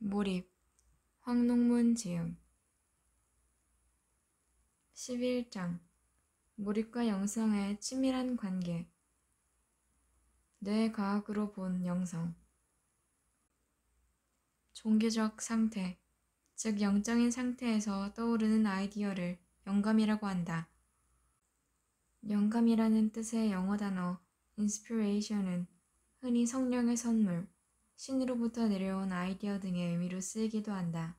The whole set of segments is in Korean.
몰입, 황농문 지음 11장 몰입과 영성의 치밀한 관계. 뇌과학으로 본 영성. 종교적 상태, 즉 영적인 상태에서 떠오르는 아이디어를 영감이라고 한다. 영감이라는 뜻의 영어 단어 inspiration은 흔히 성령의 선물, 신으로부터 내려온 아이디어 등의 의미로 쓰이기도 한다.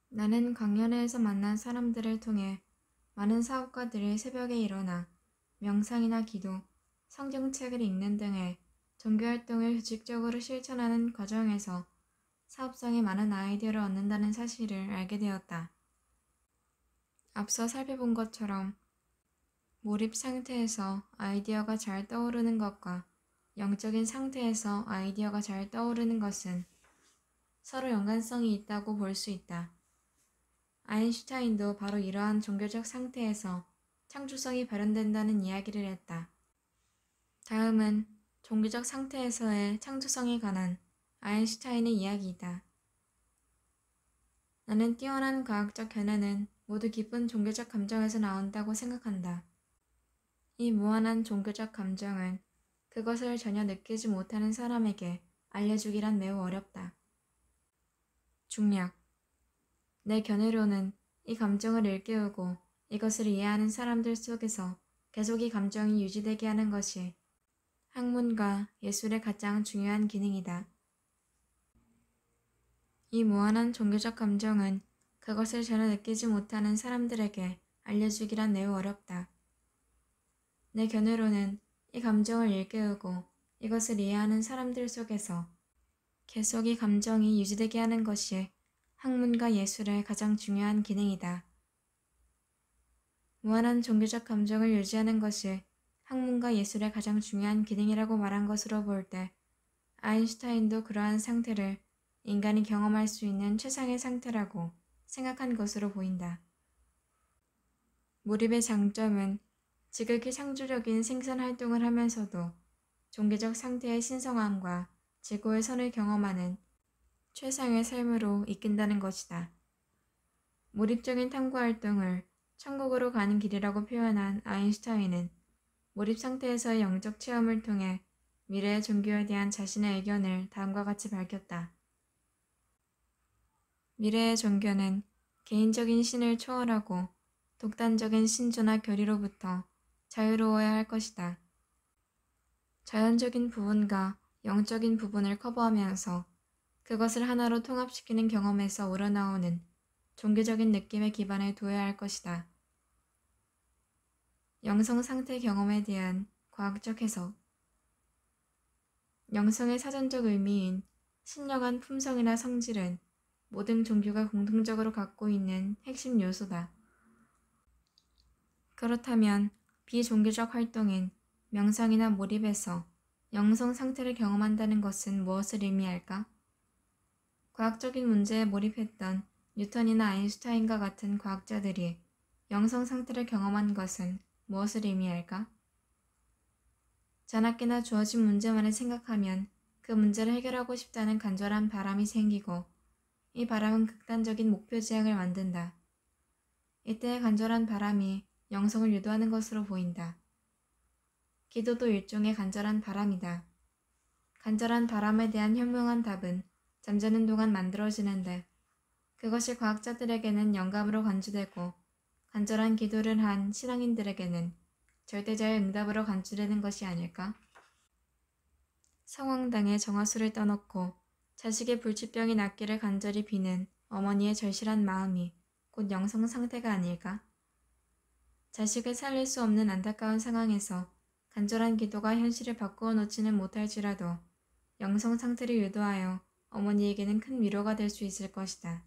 나는 강연회에서 만난 사람들을 통해 많은 사업가들이 새벽에 일어나 명상이나 기도, 성경책을 읽는 등의 종교활동을 규칙적으로 실천하는 과정에서 사업상에 많은 아이디어를 얻는다는 사실을 알게 되었다. 앞서 살펴본 것처럼 몰입 상태에서 아이디어가 잘 떠오르는 것과 영적인 상태에서 아이디어가 잘 떠오르는 것은 서로 연관성이 있다고 볼 수 있다. 아인슈타인도 바로 이러한 종교적 상태에서 창조성이 발현된다는 이야기를 했다. 다음은 종교적 상태에서의 창조성에 관한 아인슈타인의 이야기이다. 나는 뛰어난 과학적 견해는 모두 깊은 종교적 감정에서 나온다고 생각한다. 이 무한한 종교적 감정은 그것을 전혀 느끼지 못하는 사람에게 알려주기란 매우 어렵다. 중략. 내 견해로는 이 감정을 일깨우고 이것을 이해하는 사람들 속에서 계속 이 감정이 유지되게 하는 것이 학문과 예술의 가장 중요한 기능이다. 이 무한한 종교적 감정은 그것을 전혀 느끼지 못하는 사람들에게 알려주기란 매우 어렵다. 내 견해로는 이 감정을 일깨우고 이것을 이해하는 사람들 속에서 계속 이 감정이 유지되게 하는 것이 학문과 예술의 가장 중요한 기능이다. 무한한 종교적 감정을 유지하는 것이 학문과 예술의 가장 중요한 기능이라고 말한 것으로 볼 때 아인슈타인도 그러한 상태를 인간이 경험할 수 있는 최상의 상태라고 생각한 것으로 보인다. 몰입의 장점은 지극히 창조적인 생산 활동을 하면서도 종교적 상태의 신성함과 지고의 선을 경험하는 최상의 삶으로 이끈다는 것이다. 몰입적인 탐구 활동을 천국으로 가는 길이라고 표현한 아인슈타인은 몰입 상태에서의 영적 체험을 통해 미래의 종교에 대한 자신의 의견을 다음과 같이 밝혔다. 미래의 종교는 개인적인 신을 초월하고 독단적인 신조나 교리로부터 자유로워야 할 것이다. 자연적인 부분과 영적인 부분을 커버하면서 그것을 하나로 통합시키는 경험에서 우러나오는 종교적인 느낌의 기반에 두어야 할 것이다. 영성 상태 경험에 대한 과학적 해석. 영성의 사전적 의미인 신령한 품성이나 성질은 모든 종교가 공통적으로 갖고 있는 핵심 요소다. 그렇다면 비종교적 활동인 명상이나 몰입에서 영성 상태를 경험한다는 것은 무엇을 의미할까? 과학적인 문제에 몰입했던 뉴턴이나 아인슈타인과 같은 과학자들이 영성 상태를 경험한 것은 무엇을 의미할까? 자나깨나 주어진 문제만을 생각하면 그 문제를 해결하고 싶다는 간절한 바람이 생기고 이 바람은 극단적인 목표 지향을 만든다. 이때의 간절한 바람이 영성을 유도하는 것으로 보인다. 기도도 일종의 간절한 바람이다. 간절한 바람에 대한 현명한 답은 잠자는 동안 만들어지는데 그것이 과학자들에게는 영감으로 간주되고 간절한 기도를 한 신앙인들에게는 절대자의 응답으로 간주되는 것이 아닐까? 성황당에 정화수를 떠놓고 자식의 불치병이 낫기를 간절히 비는 어머니의 절실한 마음이 곧 영성 상태가 아닐까? 자식을 살릴 수 없는 안타까운 상황에서 간절한 기도가 현실을 바꾸어 놓지는 못할지라도 영성 상태를 유도하여 어머니에게는 큰 위로가 될 수 있을 것이다.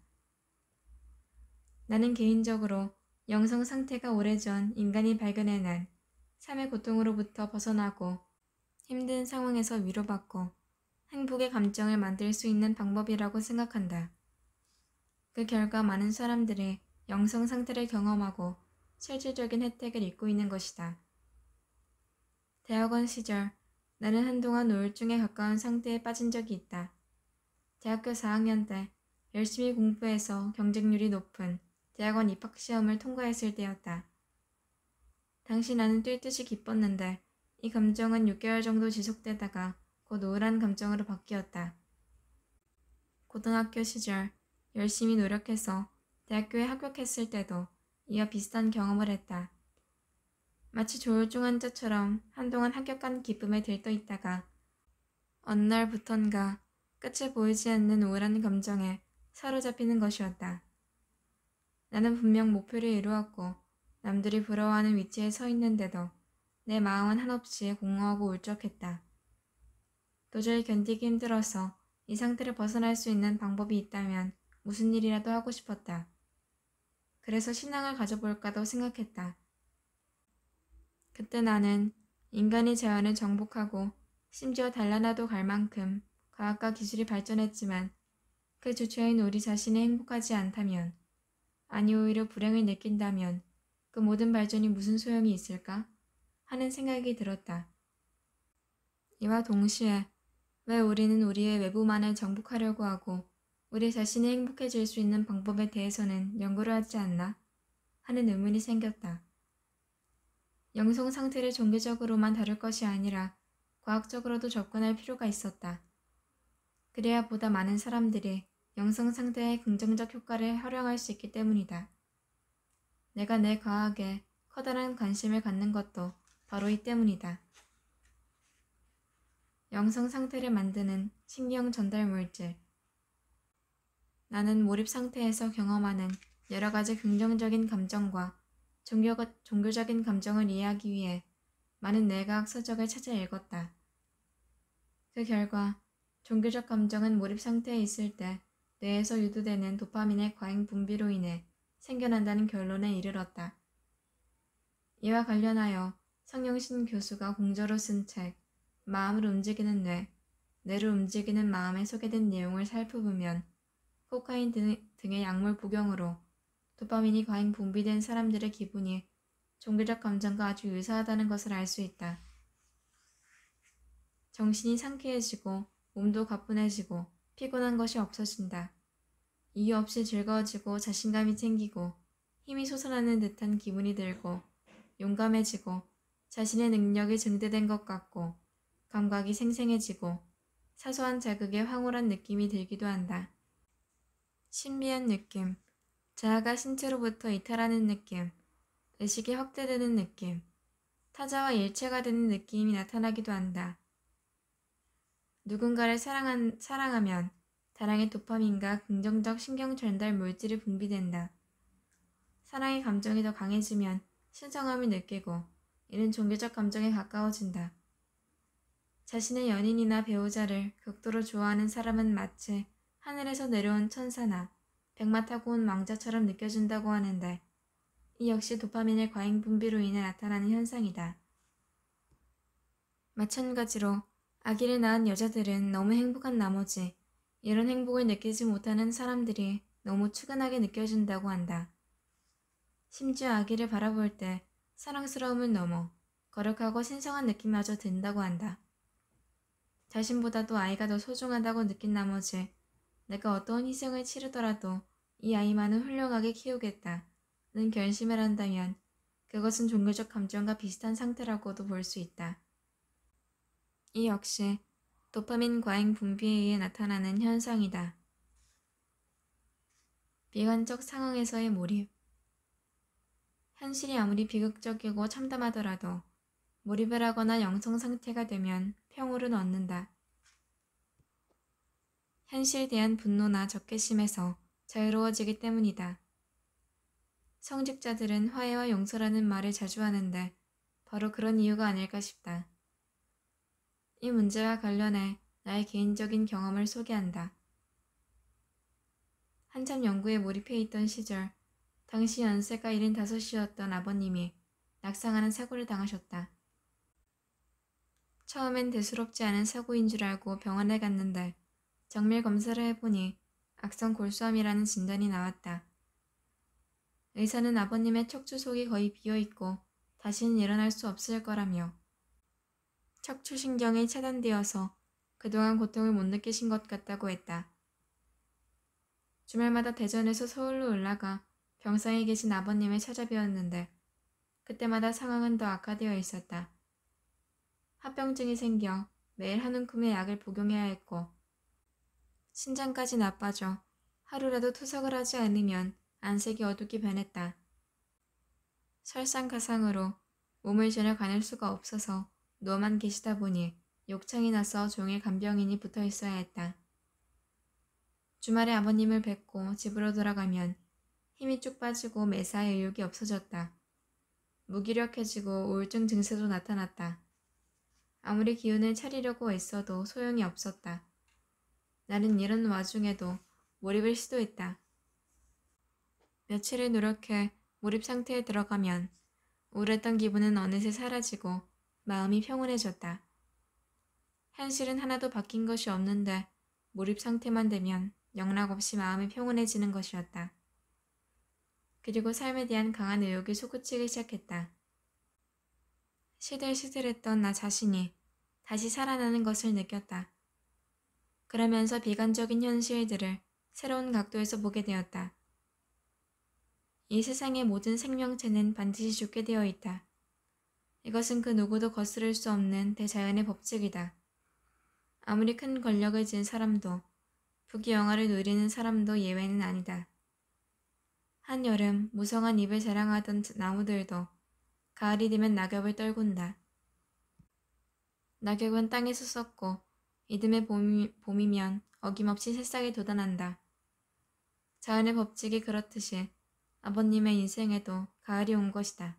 나는 개인적으로 영성 상태가 오래전 인간이 발견해낸 삶의 고통으로부터 벗어나고 힘든 상황에서 위로받고 행복의 감정을 만들 수 있는 방법이라고 생각한다. 그 결과 많은 사람들이 영성 상태를 경험하고 실질적인 혜택을 입고 있는 것이다. 대학원 시절 나는 한동안 우울증에 가까운 상태에 빠진 적이 있다. 대학교 4학년 때 열심히 공부해서 경쟁률이 높은 대학원 입학시험을 통과했을 때였다. 당시 나는 뛸 듯이 기뻤는데 이 감정은 6개월 정도 지속되다가 곧 우울한 감정으로 바뀌었다. 고등학교 시절 열심히 노력해서 대학교에 합격했을 때도 이와 비슷한 경험을 했다. 마치 조울증 환자처럼 한동안 합격한 기쁨에 들떠 있다가 어느 날부턴가 끝을 보이지 않는 우울한 감정에 사로잡히는 것이었다. 나는 분명 목표를 이루었고 남들이 부러워하는 위치에 서 있는데도 내 마음은 한없이 공허하고 울적했다. 도저히 견디기 힘들어서 이 상태를 벗어날 수 있는 방법이 있다면 무슨 일이라도 하고 싶었다. 그래서 신앙을 가져볼까도 생각했다. 그때 나는 인간이 자연을 정복하고 심지어 달나라도 갈 만큼 과학과 기술이 발전했지만 그 주체인 우리 자신이 행복하지 않다면, 아니 오히려 불행을 느낀다면 그 모든 발전이 무슨 소용이 있을까? 하는 생각이 들었다. 이와 동시에 왜 우리는 우리의 외부만을 정복하려고 하고 우리 자신이 행복해질 수 있는 방법에 대해서는 연구를 하지 않나? 하는 의문이 생겼다. 영성 상태를 종교적으로만 다룰 것이 아니라 과학적으로도 접근할 필요가 있었다. 그래야 보다 많은 사람들이 영성 상태의 긍정적 효과를 활용할 수 있기 때문이다. 내가 내 과학에 커다란 관심을 갖는 것도 바로 이 때문이다. 영성 상태를 만드는 신경 전달 물질. 나는 몰입 상태에서 경험하는 여러 가지 긍정적인 감정과 종교적인 감정을 이해하기 위해 많은 뇌과학 서적을 찾아 읽었다. 그 결과 종교적 감정은 몰입 상태에 있을 때 뇌에서 유도되는 도파민의 과잉 분비로 인해 생겨난다는 결론에 이르렀다. 이와 관련하여 성영신 교수가 공저로 쓴 책 마음을 움직이는 뇌를 움직이는 마음에 소개된 내용을 살펴보면 코카인 등의 약물 복용으로 도파민이 과잉 분비된 사람들의 기분이 종교적 감정과 아주 유사하다는 것을 알 수 있다. 정신이 상쾌해지고 몸도 가뿐해지고 피곤한 것이 없어진다. 이유 없이 즐거워지고 자신감이 생기고 힘이 솟아나는 듯한 기분이 들고 용감해지고 자신의 능력이 증대된 것 같고 감각이 생생해지고 사소한 자극에 황홀한 느낌이 들기도 한다. 신비한 느낌, 자아가 신체로부터 이탈하는 느낌, 의식이 확대되는 느낌, 타자와 일체가 되는 느낌이 나타나기도 한다. 누군가를 사랑하면 다량의 도파민과 긍정적 신경 전달 물질이 분비된다. 사랑의 감정이 더 강해지면 신성함을 느끼고 이는 종교적 감정에 가까워진다. 자신의 연인이나 배우자를 극도로 좋아하는 사람은 마치 하늘에서 내려온 천사나 백마 타고 온 왕자처럼 느껴진다고 하는데 이 역시 도파민의 과잉 분비로 인해 나타나는 현상이다. 마찬가지로 아기를 낳은 여자들은 너무 행복한 나머지 이런 행복을 느끼지 못하는 사람들이 너무 측은하게 느껴진다고 한다. 심지어 아기를 바라볼 때 사랑스러움을 넘어 거룩하고 신성한 느낌마저 든다고 한다. 자신보다도 아이가 더 소중하다고 느낀 나머지 내가 어떠한 희생을 치르더라도 이 아이만은 훌륭하게 키우겠다는 결심을 한다면 그것은 종교적 감정과 비슷한 상태라고도 볼 수 있다. 이 역시 도파민 과잉 분비에 의해 나타나는 현상이다. 비관적 상황에서의 몰입. 현실이 아무리 비극적이고 참담하더라도 몰입을 하거나 영성 상태가 되면 평온을 얻는다. 현실에 대한 분노나 적개심에서 자유로워지기 때문이다. 성직자들은 화해와 용서라는 말을 자주 하는데 바로 그런 이유가 아닐까 싶다. 이 문제와 관련해 나의 개인적인 경험을 소개한다. 한참 연구에 몰입해 있던 시절, 당시 연세가 75이었던 아버님이 낙상하는 사고를 당하셨다. 처음엔 대수롭지 않은 사고인 줄 알고 병원에 갔는데 정밀 검사를 해보니 악성 골수암이라는 진단이 나왔다. 의사는 아버님의 척추 속이 거의 비어있고 다시는 일어날 수 없을 거라며 척추신경이 차단되어서 그동안 고통을 못 느끼신 것 같다고 했다. 주말마다 대전에서 서울로 올라가 병상에 계신 아버님을 찾아뵈었는데 그때마다 상황은 더 악화되어 있었다. 합병증이 생겨 매일 한 움큼의 약을 복용해야 했고 신장까지 나빠져 하루라도 투석을 하지 않으면 안색이 어둡게 변했다. 설상가상으로 몸을 전혀 가눌 수가 없어서 누워만 계시다 보니 욕창이 나서 종일 간병인이 붙어 있어야 했다. 주말에 아버님을 뵙고 집으로 돌아가면 힘이 쭉 빠지고 매사에 의욕이 없어졌다. 무기력해지고 우울증 증세도 나타났다. 아무리 기운을 차리려고 애써도 소용이 없었다. 나는 이런 와중에도 몰입을 시도했다. 며칠을 노력해 몰입 상태에 들어가면 우울했던 기분은 어느새 사라지고 마음이 평온해졌다. 현실은 하나도 바뀐 것이 없는데 몰입 상태만 되면 영락없이 마음이 평온해지는 것이었다. 그리고 삶에 대한 강한 의욕이 솟구치기 시작했다. 시들시들했던 나 자신이 다시 살아나는 것을 느꼈다. 그러면서 비관적인 현실들을 새로운 각도에서 보게 되었다. 이 세상의 모든 생명체는 반드시 죽게 되어 있다. 이것은 그 누구도 거스를 수 없는 대자연의 법칙이다. 아무리 큰 권력을 쥔 사람도 부귀 영화를 누리는 사람도 예외는 아니다. 한여름 무성한 잎을 자랑하던 나무들도 가을이 되면 낙엽을 떨군다. 낙엽은 땅에서 썩고 이듬해 봄이면 어김없이 새싹이 돋아난다. 자연의 법칙이 그렇듯이 아버님의 인생에도 가을이 온 것이다.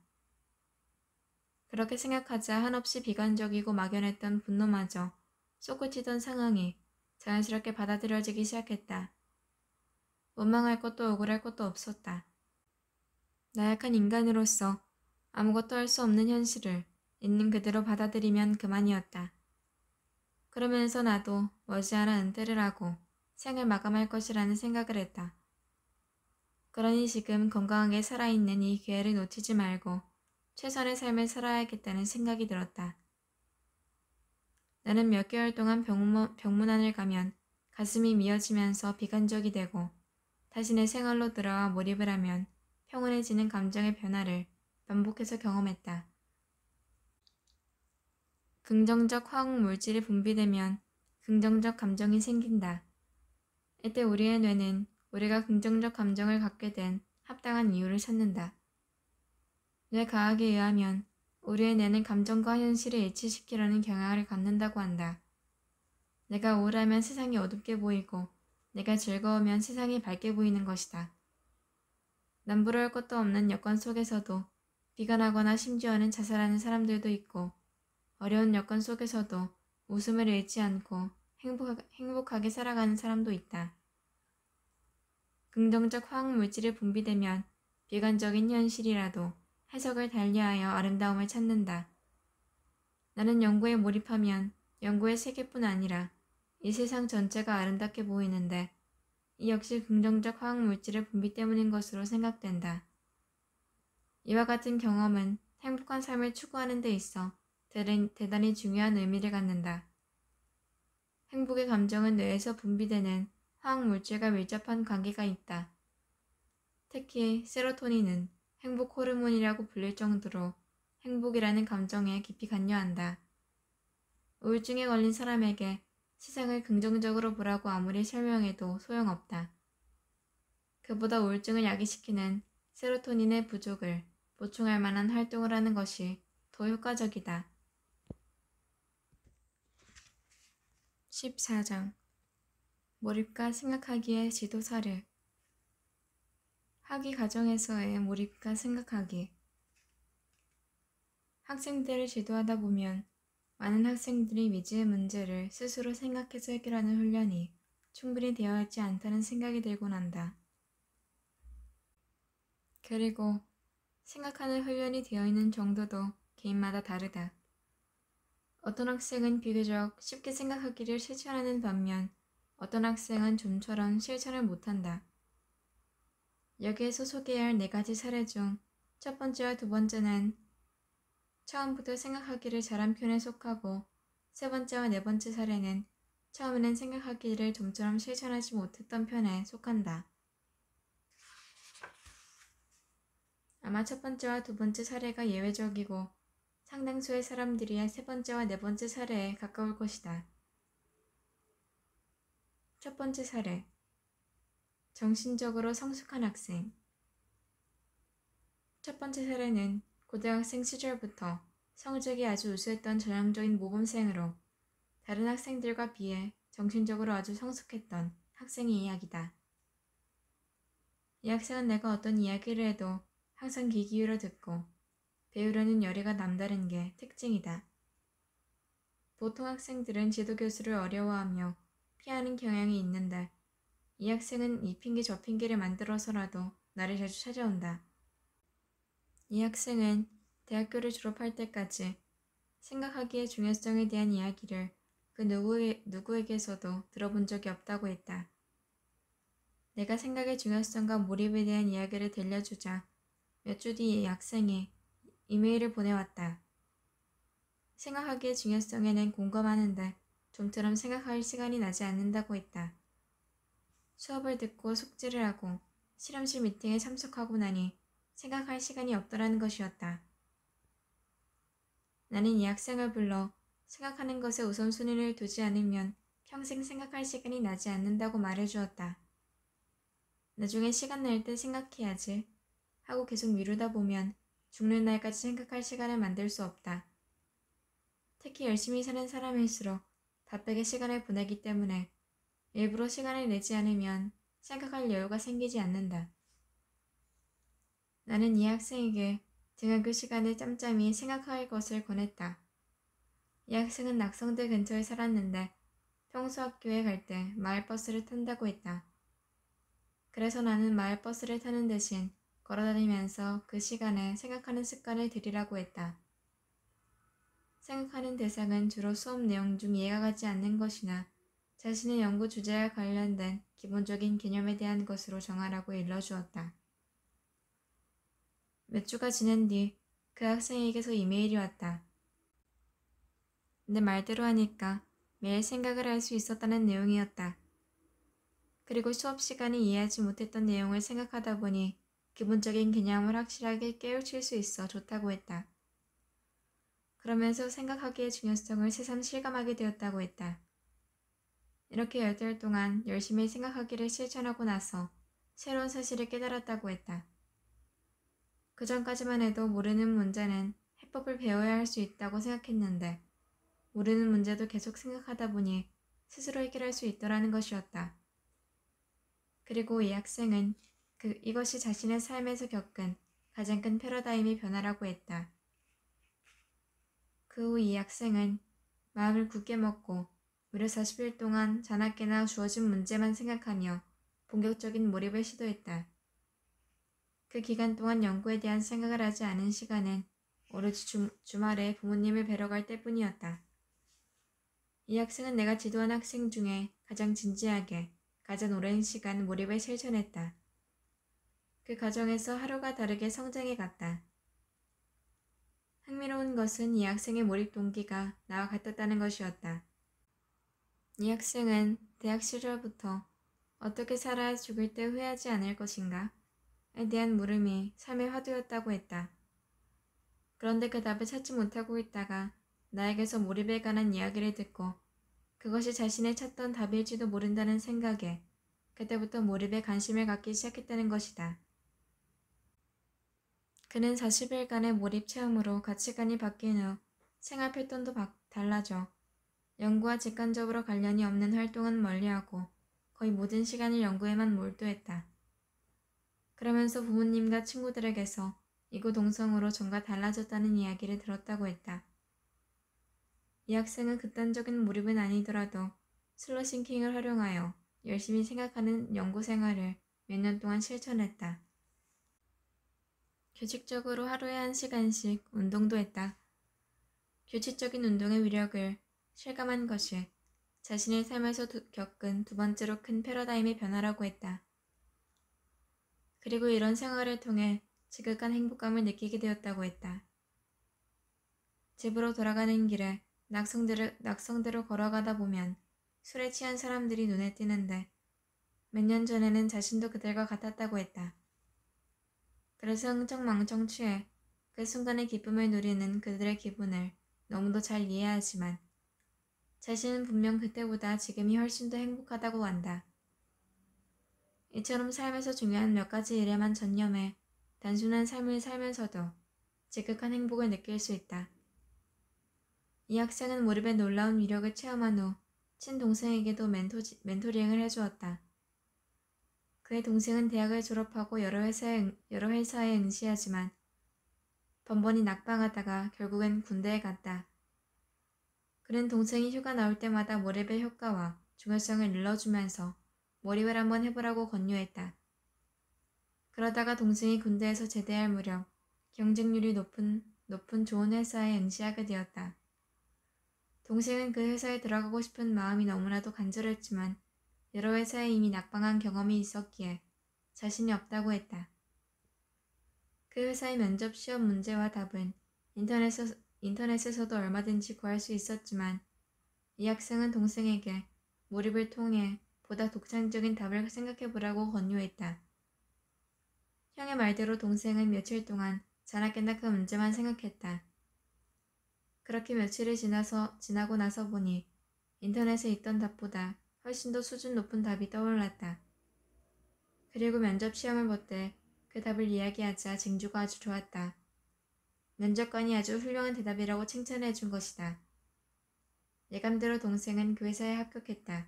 그렇게 생각하자 한없이 비관적이고 막연했던 분노마저 솟구치던 상황이 자연스럽게 받아들여지기 시작했다. 원망할 것도 억울할 것도 없었다. 나약한 인간으로서 아무것도 할 수 없는 현실을 있는 그대로 받아들이면 그만이었다. 그러면서 나도 머지않아 은퇴를 하고 생을 마감할 것이라는 생각을 했다. 그러니 지금 건강하게 살아있는 이 기회를 놓치지 말고 최선의 삶을 살아야겠다는 생각이 들었다. 나는 몇 개월 동안 병문안을 가면 가슴이 미어지면서 비관적이 되고 다시 내 생활로 들어와 몰입을 하면 평온해지는 감정의 변화를 반복해서 경험했다. 긍정적 화학 물질이 분비되면 긍정적 감정이 생긴다. 이때 우리의 뇌는 우리가 긍정적 감정을 갖게 된 합당한 이유를 찾는다. 뇌과학에 의하면 우리의 뇌는 감정과 현실을 일치시키려는 경향을 갖는다고 한다. 내가 우울하면 세상이 어둡게 보이고 내가 즐거우면 세상이 밝게 보이는 것이다. 남부러울 것도 없는 여건 속에서도 비관하거나 심지어는 자살하는 사람들도 있고 어려운 여건 속에서도 웃음을 잃지 않고 행복하게 살아가는 사람도 있다. 긍정적 화학 물질이 분비되면 비관적인 현실이라도 해석을 달리하여 아름다움을 찾는다. 나는 연구에 몰입하면 연구의 세계뿐 아니라 이 세상 전체가 아름답게 보이는데 이 역시 긍정적 화학 물질의 분비 때문인 것으로 생각된다. 이와 같은 경험은 행복한 삶을 추구하는 데 있어 대단히 중요한 의미를 갖는다. 행복의 감정은 뇌에서 분비되는 화학 물질과 밀접한 관계가 있다. 특히 세로토닌은 행복 호르몬이라고 불릴 정도로 행복이라는 감정에 깊이 관여한다. 우울증에 걸린 사람에게 세상을 긍정적으로 보라고 아무리 설명해도 소용없다. 그보다 우울증을 야기시키는 세로토닌의 부족을 보충할 만한 활동을 하는 것이 더 효과적이다. 14장 몰입과 생각하기의 지도사를 학위 과정에서의 몰입과 생각하기. 학생들을 지도하다 보면 많은 학생들이 미지의 문제를 스스로 생각해서 해결하는 훈련이 충분히 되어 있지 않다는 생각이 들곤 한다. 그리고 생각하는 훈련이 되어 있는 정도도 개인마다 다르다. 어떤 학생은 비교적 쉽게 생각하기를 실천하는 반면 어떤 학생은 좀처럼 실천을 못한다. 여기에서 소개할 4가지 사례 중 첫 번째와 두 번째는 처음부터 생각하기를 잘한 편에 속하고 세 번째와 네 번째 사례는 처음에는 생각하기를 좀처럼 실천하지 못했던 편에 속한다. 아마 첫 번째와 두 번째 사례가 예외적이고 상당수의 사람들이야 세 번째와 네 번째 사례에 가까울 것이다. 첫 번째 사례. 정신적으로 성숙한 학생. 첫 번째 사례는 고등학생 시절부터 성적이 아주 우수했던 전형적인 모범생으로 다른 학생들과 비해 정신적으로 아주 성숙했던 학생의 이야기다. 이 학생은 내가 어떤 이야기를 해도 항상 귀 기울여 듣고 배우려는 열의가 남다른 게 특징이다. 보통 학생들은 지도교수를 어려워하며 피하는 경향이 있는데 이 학생은 이 핑계 저 핑계를 만들어서라도 나를 자주 찾아온다. 이 학생은 대학교를 졸업할 때까지 생각하기의 중요성에 대한 이야기를 그 누구에게서도 들어본 적이 없다고 했다. 내가 생각의 중요성과 몰입에 대한 이야기를 들려주자 몇 주 뒤 이 학생이 이메일을 보내왔다. 생각하기의 중요성에는 공감하는데 좀처럼 생각할 시간이 나지 않는다고 했다. 수업을 듣고 숙제를 하고 실험실 미팅에 참석하고 나니 생각할 시간이 없더라는 것이었다. 나는 이 학생을 불러 생각하는 것에 우선순위를 두지 않으면 평생 생각할 시간이 나지 않는다고 말해주었다. 나중에 시간 날 때 생각해야지 하고 계속 미루다 보면 죽는 날까지 생각할 시간을 만들 수 없다. 특히 열심히 사는 사람일수록 바쁘게 시간을 보내기 때문에 일부러 시간을 내지 않으면 생각할 여유가 생기지 않는다. 나는 이 학생에게 등하교 시간에 짬짬이 생각할 것을 권했다. 이 학생은 낙성대 근처에 살았는데 평소 학교에 갈 때 마을버스를 탄다고 했다. 그래서 나는 마을버스를 타는 대신 걸어다니면서 그 시간에 생각하는 습관을 들이라고 했다. 생각하는 대상은 주로 수업 내용 중 이해가 가지 않는 것이나 자신의 연구 주제와 관련된 기본적인 개념에 대한 것으로 정하라고 일러주었다. 몇 주가 지난 뒤 그 학생에게서 이메일이 왔다. 내 말대로 하니까 매일 생각을 할 수 있었다는 내용이었다. 그리고 수업 시간에 이해하지 못했던 내용을 생각하다 보니 기본적인 개념을 확실하게 깨우칠 수 있어 좋다고 했다. 그러면서 생각하기의 중요성을 새삼 실감하게 되었다고 했다. 이렇게 10달 동안 열심히 생각하기를 실천하고 나서 새로운 사실을 깨달았다고 했다. 그 전까지만 해도 모르는 문제는 해법을 배워야 할 수 있다고 생각했는데 모르는 문제도 계속 생각하다 보니 스스로 해결할 수 있더라는 것이었다. 그리고 이 학생은 이것이 자신의 삶에서 겪은 가장 큰 패러다임의 변화라고 했다. 그 후 이 학생은 마음을 굳게 먹고 무려 40일 동안 자나깨나 주어진 문제만 생각하며 본격적인 몰입을 시도했다. 그 기간 동안 연구에 대한 생각을 하지 않은 시간은 오로지 주말에 부모님을 뵈러 갈 때뿐이었다. 이 학생은 내가 지도한 학생 중에 가장 진지하게 가장 오랜 시간 몰입을 실천했다. 그 과정에서 하루가 다르게 성장해 갔다. 흥미로운 것은 이 학생의 몰입 동기가 나와 같았다는 것이었다. 이 학생은 대학 시절부터 어떻게 살아야 죽을 때 후회하지 않을 것인가? 에 대한 물음이 삶의 화두였다고 했다. 그런데 그 답을 찾지 못하고 있다가 나에게서 몰입에 관한 이야기를 듣고 그것이 자신의 찾던 답일지도 모른다는 생각에 그때부터 몰입에 관심을 갖기 시작했다는 것이다. 그는 40일간의 몰입 체험으로 가치관이 바뀐 후 생활 패턴도 달라져 연구와 직관적으로 관련이 없는 활동은 멀리하고 거의 모든 시간을 연구에만 몰두했다. 그러면서 부모님과 친구들에게서 이구동성으로 전과 달라졌다는 이야기를 들었다고 했다. 이 학생은 극단적인 몰입은 아니더라도 슬러싱킹을 활용하여 열심히 생각하는 연구 생활을 몇 년 동안 실천했다. 규칙적으로 하루에 1시간씩 운동도 했다. 규칙적인 운동의 위력을 실감한 것이 자신의 삶에서 겪은 두 번째로 큰 패러다임의 변화라고 했다. 그리고 이런 생활을 통해 지극한 행복감을 느끼게 되었다고 했다. 집으로 돌아가는 길에 낙성대로 걸어가다 보면 술에 취한 사람들이 눈에 띄는데 몇 년 전에는 자신도 그들과 같았다고 했다. 그래서 흥청망청 취해 그 순간의 기쁨을 누리는 그들의 기분을 너무도 잘 이해하지만 자신은 분명 그때보다 지금이 훨씬 더 행복하다고 한다. 이처럼 삶에서 중요한 몇 가지 일에만 전념해 단순한 삶을 살면서도 지극한 행복을 느낄 수 있다. 이 학생은 몰입의 놀라운 위력을 체험한 후 친동생에게도 멘토링을 해주었다. 그의 동생은 대학을 졸업하고 여러 회사에 응시하지만 번번이 낙방하다가 결국엔 군대에 갔다. 그는 동생이 휴가 나올 때마다 몰입의 효과와 중요성을 일러주면서 몰입을 한번 해보라고 권유했다. 그러다가 동생이 군대에서 제대할 무렵 경쟁률이 높은 좋은 회사에 응시하게 되었다. 동생은 그 회사에 들어가고 싶은 마음이 너무나도 간절했지만 여러 회사에 이미 낙방한 경험이 있었기에 자신이 없다고 했다. 그 회사의 면접 시험 문제와 답은 인터넷에서도 얼마든지 구할 수 있었지만 이 학생은 동생에게 몰입을 통해 보다 독창적인 답을 생각해보라고 권유했다. 형의 말대로 동생은 며칠 동안 자나깨나 그 문제만 생각했다. 그렇게 며칠이 지나고 나서 보니 인터넷에 있던 답보다 훨씬 더 수준 높은 답이 떠올랐다. 그리고 면접 시험을 볼 때 그 답을 이야기하자 징조가 아주 좋았다. 면접관이 아주 훌륭한 대답이라고 칭찬해 준 것이다. 예감대로 동생은 그 회사에 합격했다.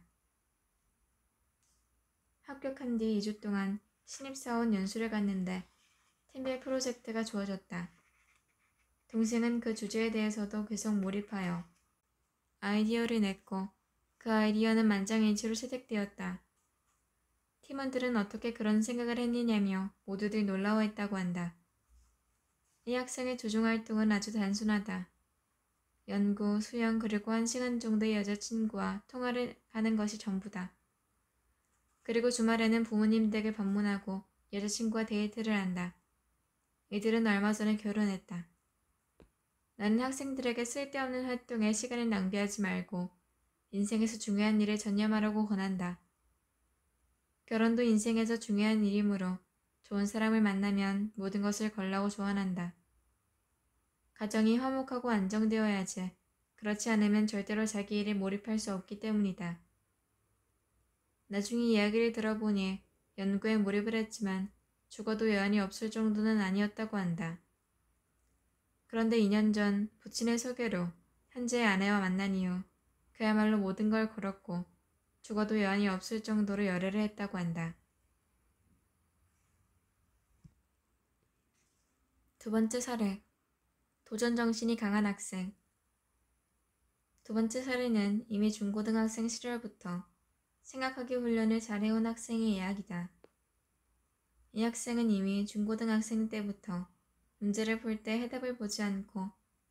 합격한 뒤 2주 동안 신입사원 연수를 갔는데 팀별 프로젝트가 주어졌다. 동생은 그 주제에 대해서도 계속 몰입하여 아이디어를 냈고 그 아이디어는 만장일치로 채택되었다. 팀원들은 어떻게 그런 생각을 했느냐며 모두들 놀라워했다고 한다. 이 학생의 조종 활동은 아주 단순하다. 연구, 수영 그리고 1시간 정도의 여자친구와 통화를 하는 것이 전부다. 그리고 주말에는 부모님 댁을 방문하고 여자친구와 데이트를 한다. 이들은 얼마 전에 결혼했다. 나는 학생들에게 쓸데없는 활동에 시간을 낭비하지 말고 인생에서 중요한 일에 전념하라고 권한다. 결혼도 인생에서 중요한 일이므로 좋은 사람을 만나면 모든 것을 걸라고 조언한다. 가정이 화목하고 안정되어야지. 그렇지 않으면 절대로 자기 일에 몰입할 수 없기 때문이다. 나중에 이야기를 들어보니 연구에 몰입을 했지만 죽어도 여한이 없을 정도는 아니었다고 한다. 그런데 2년 전 부친의 소개로 현재의 아내와 만난 이후 그야말로 모든 걸 걸었고 죽어도 여한이 없을 정도로 열애를 했다고 한다. 두 번째 사례. 도전정신이 강한 학생. 두 번째 사례는 이미 중고등학생 시절부터 생각하기 훈련을 잘해온 학생의 이야기다. 이 학생은 이미 중고등학생 때부터 문제를 풀 때 해답을 보지 않고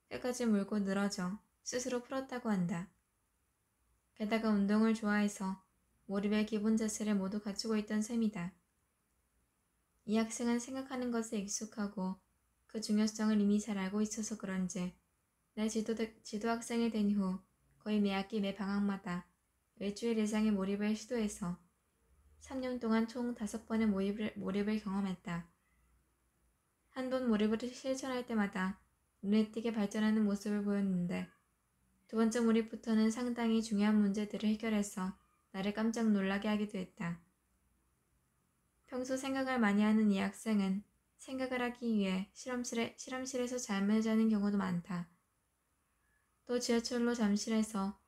끝까지 물고 늘어져 스스로 풀었다고 한다. 게다가 운동을 좋아해서 몰입의 기본 자세를 모두 갖추고 있던 셈이다. 이 학생은 생각하는 것에 익숙하고 그 중요성을 이미 잘 알고 있어서 그런지 내 지도학생이 된 후 거의 매 학기 매 방학마다 일주일 이상의 몰입을 시도해서 3년 동안 총 5번의 몰입을 경험했다. 한 번 몰입을 실천할 때마다 눈에 띄게 발전하는 모습을 보였는데 두 번째 몰입부터는 상당히 중요한 문제들을 해결해서 나를 깜짝 놀라게 하기도 했다. 평소 생각을 많이 하는 이 학생은 생각을 하기 위해 실험실에서 잠을 자는 경우도 많다. 또 지하철로 잠실에서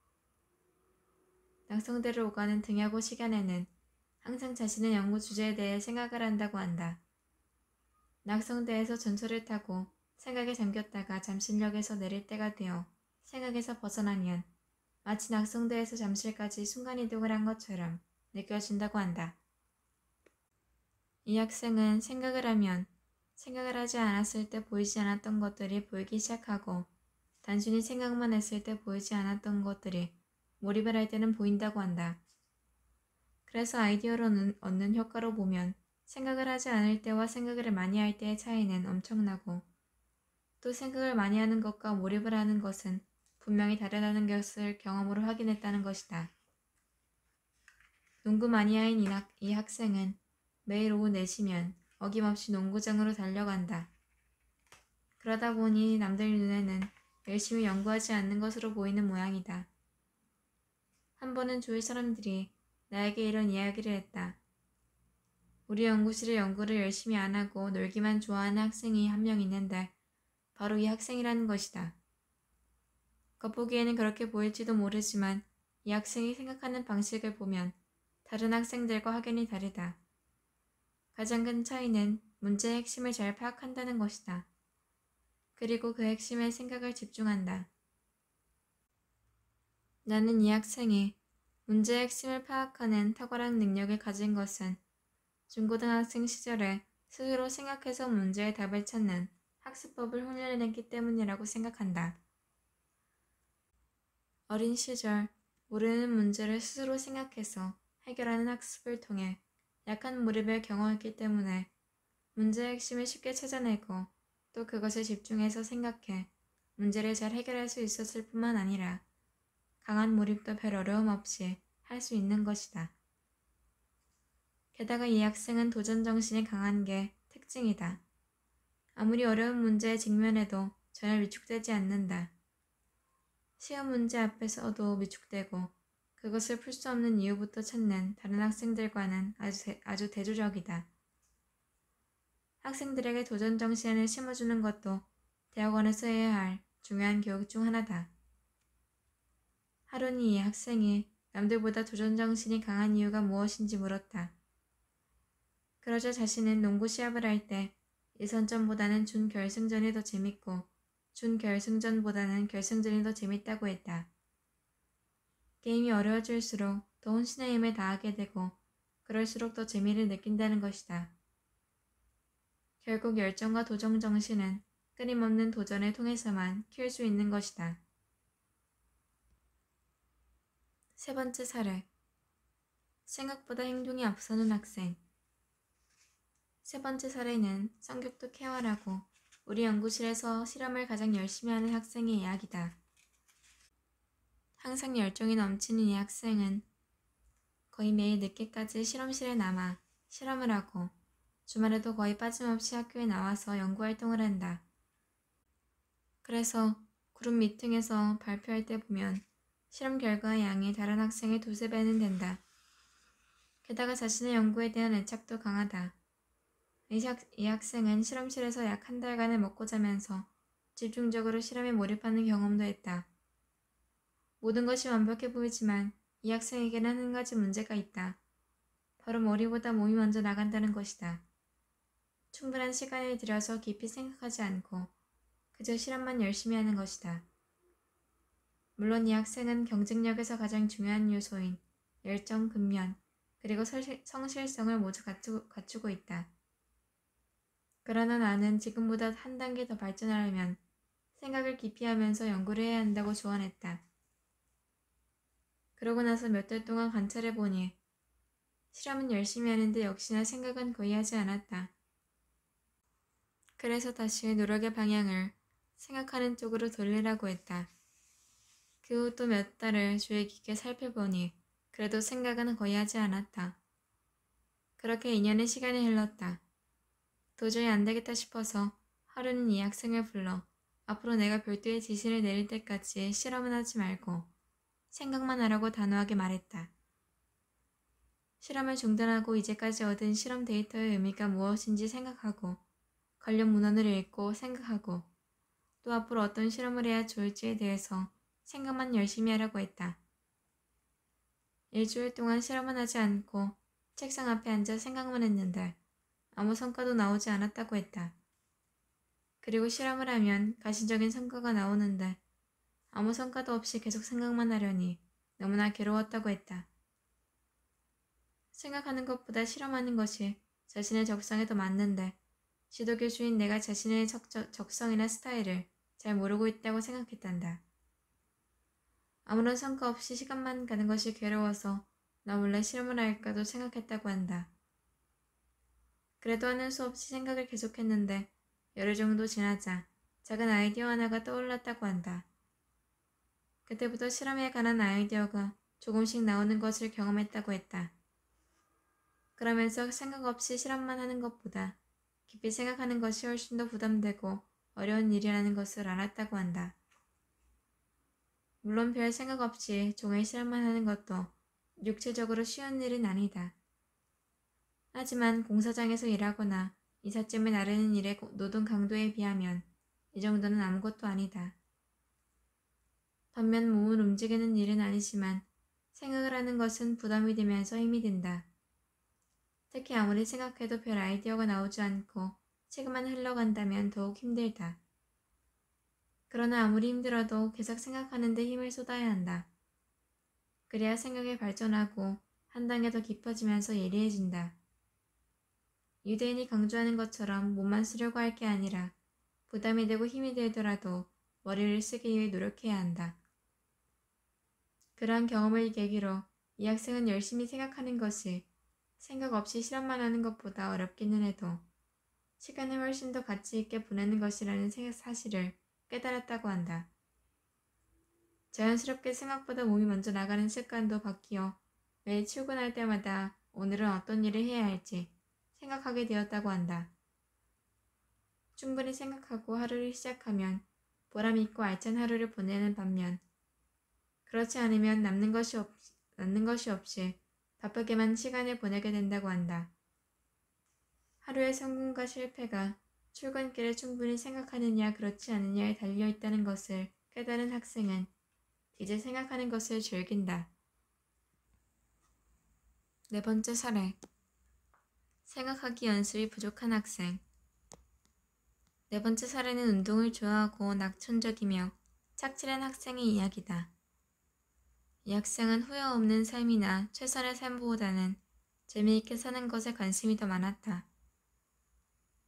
낙성대를 오가는 등하고 시간에는 항상 자신의 연구 주제에 대해 생각을 한다고 한다. 낙성대에서 전철을 타고 생각에 잠겼다가 잠실역에서 내릴 때가 되어 생각에서 벗어나면 마치 낙성대에서 잠실까지 순간이동을 한 것처럼 느껴진다고 한다. 이 학생은 생각을 하면 생각을 하지 않았을 때 보이지 않았던 것들이 보이기 시작하고 단순히 생각만 했을 때 보이지 않았던 것들이 몰입을 할 때는 보인다고 한다. 그래서 아이디어를 얻는 효과로 보면 생각을 하지 않을 때와 생각을 많이 할 때의 차이는 엄청나고 또 생각을 많이 하는 것과 몰입을 하는 것은 분명히 다르다는 것을 경험으로 확인했다는 것이다. 농구 마니아인 이 학생은 매일 오후 4시면 어김없이 농구장으로 달려간다. 그러다 보니 남들 눈에는 열심히 연구하지 않는 것으로 보이는 모양이다. 한 번은 주위 사람들이 나에게 이런 이야기를 했다. 우리 연구실에 연구를 열심히 안 하고 놀기만 좋아하는 학생이 한 명 있는데 바로 이 학생이라는 것이다. 겉보기에는 그렇게 보일지도 모르지만 이 학생이 생각하는 방식을 보면 다른 학생들과 확연히 다르다. 가장 큰 차이는 문제의 핵심을 잘 파악한다는 것이다. 그리고 그 핵심에 생각을 집중한다. 나는 이 학생이 문제의 핵심을 파악하는 탁월한 능력을 가진 것은 중고등학생 시절에 스스로 생각해서 문제의 답을 찾는 학습법을 훈련했기 때문이라고 생각한다. 어린 시절 모르는 문제를 스스로 생각해서 해결하는 학습을 통해 약한 무릎을 경험했기 때문에 문제의 핵심을 쉽게 찾아내고 또 그것에 집중해서 생각해 문제를 잘 해결할 수 있었을 뿐만 아니라 강한 몰입도 별 어려움 없이 할 수 있는 것이다. 게다가 이 학생은 도전 정신이 강한 게 특징이다. 아무리 어려운 문제에 직면해도 전혀 위축되지 않는다. 시험 문제 앞에서도 위축되고 그것을 풀 수 없는 이유부터 찾는 다른 학생들과는 아주 대조적이다. 학생들에게 도전 정신을 심어주는 것도 대학원에서 해야 할 중요한 교육 중 하나다. 하루는 이 학생이 남들보다 도전 정신이 강한 이유가 무엇인지 물었다. 그러자 자신은 농구 시합을 할 때 예선전보다는 준결승전이 더 재밌고 준결승전보다는 결승전이 더 재밌다고 했다. 게임이 어려워질수록 더 혼신의 힘을 다하게 되고 그럴수록 더 재미를 느낀다는 것이다. 결국 열정과 도전 정신은 끊임없는 도전을 통해서만 키울 수 있는 것이다. 세 번째 사례. 생각보다 행동이 앞서는 학생. 세 번째 사례는 성격도 쾌활하고 우리 연구실에서 실험을 가장 열심히 하는 학생의 이야기다. 항상 열정이 넘치는 이 학생은 거의 매일 늦게까지 실험실에 남아 실험을 하고 주말에도 거의 빠짐없이 학교에 나와서 연구활동을 한다. 그래서 그룹 미팅에서 발표할 때 보면 실험 결과의 양이 다른 학생의 두세 배는 된다. 게다가 자신의 연구에 대한 애착도 강하다. 이 학생은 실험실에서 약 한 달간을 먹고 자면서 집중적으로 실험에 몰입하는 경험도 했다. 모든 것이 완벽해 보이지만 이 학생에게는 한 가지 문제가 있다. 바로 머리보다 몸이 먼저 나간다는 것이다. 충분한 시간을 들여서 깊이 생각하지 않고 그저 실험만 열심히 하는 것이다. 물론 이 학생은 경쟁력에서 가장 중요한 요소인 열정, 근면, 그리고 성실성을 모두 갖추고 있다. 그러나 나는 지금보다 한 단계 더 발전하려면 생각을 깊이 하면서 연구를 해야 한다고 조언했다. 그러고 나서 몇 달 동안 관찰해보니 실험은 열심히 하는데 역시나 생각은 거의 하지 않았다. 그래서 다시 노력의 방향을 생각하는 쪽으로 돌리라고 했다. 그 후 또 몇 달을 주의 깊게 살펴보니 그래도 생각은 거의 하지 않았다. 그렇게 2년의 시간이 흘렀다. 도저히 안 되겠다 싶어서 하루는 이 학생을 불러 앞으로 내가 별도의 지시를 내릴 때까지 실험은 하지 말고 생각만 하라고 단호하게 말했다. 실험을 중단하고 이제까지 얻은 실험 데이터의 의미가 무엇인지 생각하고 관련 문헌을 읽고 생각하고 또 앞으로 어떤 실험을 해야 좋을지에 대해서 생각만 열심히 하라고 했다. 일주일 동안 실험은 하지 않고 책상 앞에 앉아 생각만 했는데 아무 성과도 나오지 않았다고 했다. 그리고 실험을 하면 가시적인 성과가 나오는데 아무 성과도 없이 계속 생각만 하려니 너무나 괴로웠다고 했다. 생각하는 것보다 실험하는 것이 자신의 적성에 더 맞는데 지도교수인 내가 자신의 적성이나 스타일을 잘 모르고 있다고 생각했단다. 아무런 성과 없이 시간만 가는 것이 괴로워서 나 몰래 실험을 할까도 생각했다고 한다. 그래도 하는 수 없이 생각을 계속했는데 열흘 정도 지나자 작은 아이디어 하나가 떠올랐다고 한다. 그때부터 실험에 관한 아이디어가 조금씩 나오는 것을 경험했다고 했다. 그러면서 생각 없이 실험만 하는 것보다 깊이 생각하는 것이 훨씬 더 부담되고 어려운 일이라는 것을 알았다고 한다. 물론 별 생각 없이 종일 실험만 하는 것도 육체적으로 쉬운 일은 아니다. 하지만 공사장에서 일하거나 이삿짐을 나르는 일의 노동 강도에 비하면 이 정도는 아무것도 아니다. 반면 몸을 움직이는 일은 아니지만 생각을 하는 것은 부담이 되면서 힘이 든다. 특히 아무리 생각해도 별 아이디어가 나오지 않고 시간만 흘러간다면 더욱 힘들다. 그러나 아무리 힘들어도 계속 생각하는 데 힘을 쏟아야 한다. 그래야 생각이 발전하고 한 단계 더 깊어지면서 예리해진다. 유대인이 강조하는 것처럼 몸만 쓰려고 할 게 아니라 부담이 되고 힘이 들더라도 머리를 쓰기 위해 노력해야 한다. 그러한 경험을 계기로 이 학생은 열심히 생각하는 것이 생각 없이 실험만 하는 것보다 어렵기는 해도 시간을 훨씬 더 가치 있게 보내는 것이라는 사실을 깨달았다고 한다. 자연스럽게 생각보다 몸이 먼저 나가는 습관도 바뀌어 매일 출근할 때마다 오늘은 어떤 일을 해야 할지 생각하게 되었다고 한다. 충분히 생각하고 하루를 시작하면 보람 있고 알찬 하루를 보내는 반면 그렇지 않으면 남는 것이 없이 바쁘게만 시간을 보내게 된다고 한다. 하루의 성공과 실패가 출근길에 충분히 생각하느냐 그렇지 않느냐에 달려있다는 것을 깨달은 학생은 이제 생각하는 것을 즐긴다. 네 번째 사례. 생각하기 연습이 부족한 학생. 네 번째 사례는 운동을 좋아하고 낙천적이며 착실한 학생의 이야기다. 이 학생은 후회 없는 삶이나 최선의 삶보다는 재미있게 사는 것에 관심이 더 많았다.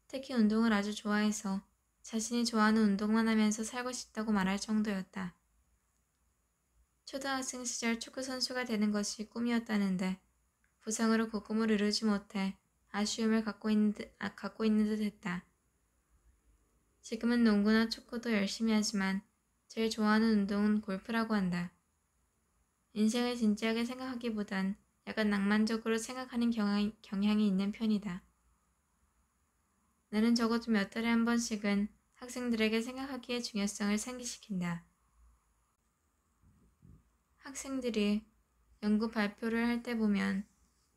특히 운동을 아주 좋아해서 자신이 좋아하는 운동만 하면서 살고 싶다고 말할 정도였다. 초등학생 시절 축구선수가 되는 것이 꿈이었다는데 부상으로 그 꿈을 이루지 못해 아쉬움을 갖고 있는 듯 했다. 지금은 농구나 축구도 열심히 하지만 제일 좋아하는 운동은 골프라고 한다. 인생을 진지하게 생각하기보단 약간 낭만적으로 생각하는 경향이 있는 편이다. 나는 적어도 몇 달에 한 번씩은 학생들에게 생각하기의 중요성을 상기시킨다. 학생들이 연구 발표를 할 때 보면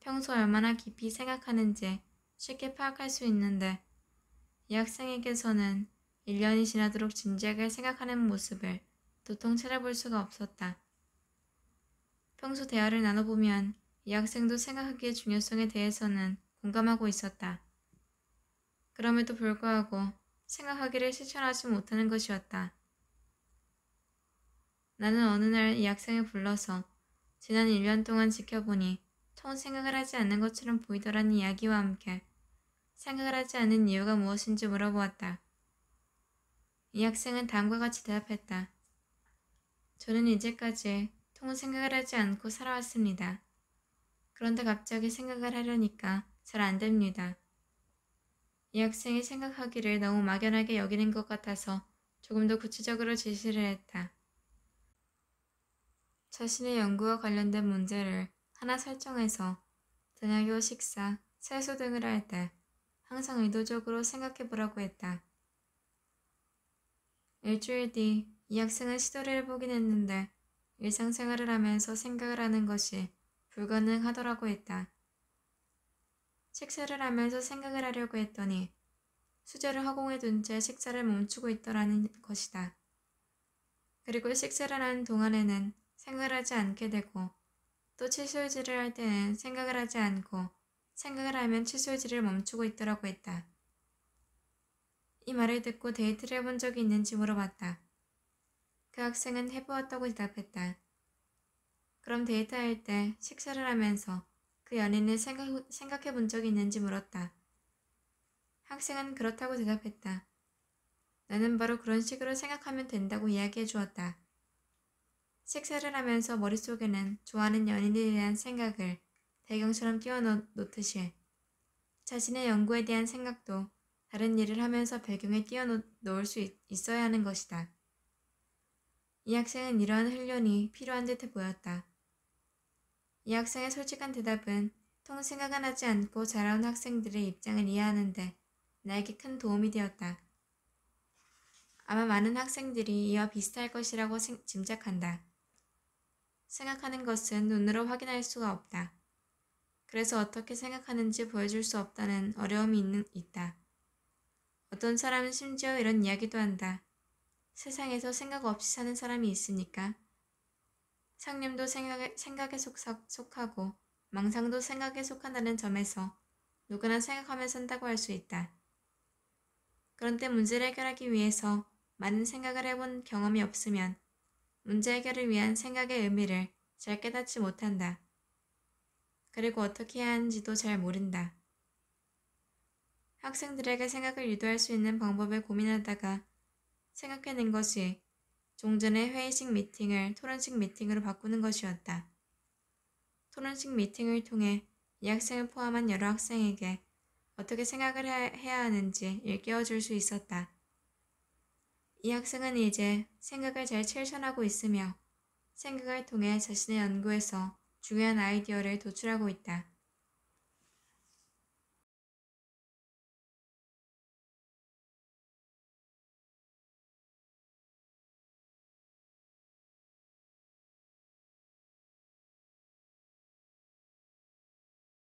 평소 얼마나 깊이 생각하는지 쉽게 파악할 수 있는데 이 학생에게서는 1년이 지나도록 진지하게 생각하는 모습을 도통 찾아볼 수가 없었다. 평소 대화를 나눠보면 이 학생도 생각하기의 중요성에 대해서는 공감하고 있었다. 그럼에도 불구하고 생각하기를 실천하지 못하는 것이었다. 나는 어느 날 이 학생을 불러서 지난 1년 동안 지켜보니 통 생각을 하지 않는 것처럼 보이더라는 이야기와 함께 생각을 하지 않는 이유가 무엇인지 물어보았다. 이 학생은 다음과 같이 대답했다. 저는 이제까지 통 생각을 하지 않고 살아왔습니다. 그런데 갑자기 생각을 하려니까 잘 안 됩니다. 이 학생이 생각하기를 너무 막연하게 여기는 것 같아서 조금 더 구체적으로 제시를 했다. 자신의 연구와 관련된 문제를 하나 설정해서 등하교, 식사, 세수 등을 할 때 항상 의도적으로 생각해 보라고 했다. 일주일 뒤 이 학생은 시도를 해보긴 했는데 일상생활을 하면서 생각을 하는 것이 불가능하더라고 했다. 식사를 하면서 생각을 하려고 했더니 수저를 허공에 둔 채 식사를 멈추고 있더라는 것이다. 그리고 식사를 하는 동안에는 생각을 하지 않게 되고 또 칫솔질을 할 때는 생각을 하지 않고 생각을 하면 칫솔질을 멈추고 있더라고 했다. 이 말을 듣고 데이트를 해본 적이 있는지 물어봤다. 그 학생은 해보았다고 대답했다. 그럼 데이트할 때 식사를 하면서 그 연인을 생각해 본 적이 있는지 물었다. 학생은 그렇다고 대답했다. 나는 바로 그런 식으로 생각하면 된다고 이야기해 주었다. 식사를 하면서 머릿속에는 좋아하는 연인에 대한 생각을 배경처럼 띄워놓듯이 자신의 연구에 대한 생각도 다른 일을 하면서 배경에 띄워놓을 수 있어야 하는 것이다. 이 학생은 이러한 훈련이 필요한 듯해 보였다. 이 학생의 솔직한 대답은 통 생각은 하지 않고 자라온 학생들의 입장을 이해하는데 나에게 큰 도움이 되었다. 아마 많은 학생들이 이와 비슷할 것이라고 짐작한다. 생각하는 것은 눈으로 확인할 수가 없다. 그래서 어떻게 생각하는지 보여줄 수 없다는 어려움이 있다. 어떤 사람은 심지어 이런 이야기도 한다. 세상에서 생각 없이 사는 사람이 있으니까. 상념도 생각에 속하고 망상도 생각에 속한다는 점에서 누구나 생각하며 산다고 할 수 있다. 그런데 문제를 해결하기 위해서 많은 생각을 해본 경험이 없으면 문제 해결을 위한 생각의 의미를 잘 깨닫지 못한다. 그리고 어떻게 해야 하는지도 잘 모른다. 학생들에게 생각을 유도할 수 있는 방법을 고민하다가 생각해낸 것이 종전의 회의식 미팅을 토론식 미팅으로 바꾸는 것이었다. 토론식 미팅을 통해 이 학생을 포함한 여러 학생에게 어떻게 생각을 해야 하는지 일깨워 줄 수 있었다. 이 학생은 이제 생각을 잘 실천하고 있으며 생각을 통해 자신의 연구에서 중요한 아이디어를 도출하고 있다.